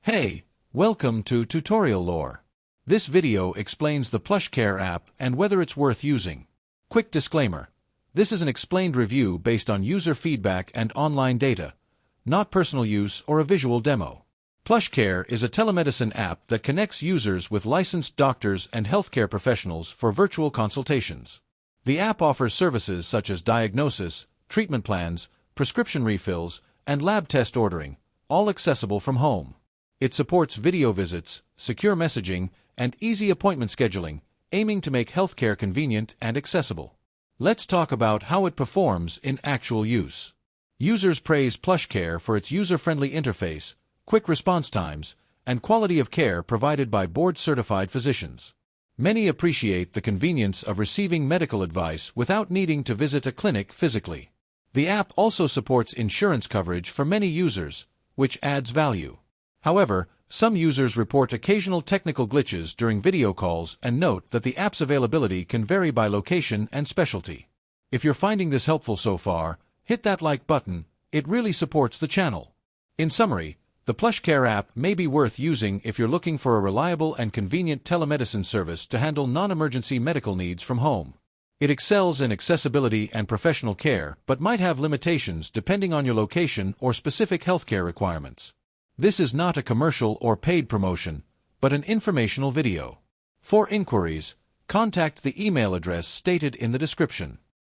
Hey, welcome to Tutorial Lore. This video explains the PlushCare app and whether it's worth using. Quick disclaimer. This is an explained review based on user feedback and online data, not personal use or a visual demo. PlushCare is a telemedicine app that connects users with licensed doctors and healthcare professionals for virtual consultations. The app offers services such as diagnosis, treatment plans, prescription refills, and lab test ordering, all accessible from home. It supports video visits, secure messaging, and easy appointment scheduling, aiming to make healthcare convenient and accessible. Let's talk about how it performs in actual use. Users praise PlushCare for its user-friendly interface, quick response times, and quality of care provided by board-certified physicians. Many appreciate the convenience of receiving medical advice without needing to visit a clinic physically. The app also supports insurance coverage for many users, which adds value. However, some users report occasional technical glitches during video calls and note that the app's availability can vary by location and specialty. If you're finding this helpful so far, hit that like button, it really supports the channel. In summary, the PlushCare app may be worth using if you're looking for a reliable and convenient telemedicine service to handle non-emergency medical needs from home. It excels in accessibility and professional care, but might have limitations depending on your location or specific healthcare requirements. This is not a commercial or paid promotion, but an informational video. For inquiries, contact the email address stated in the description.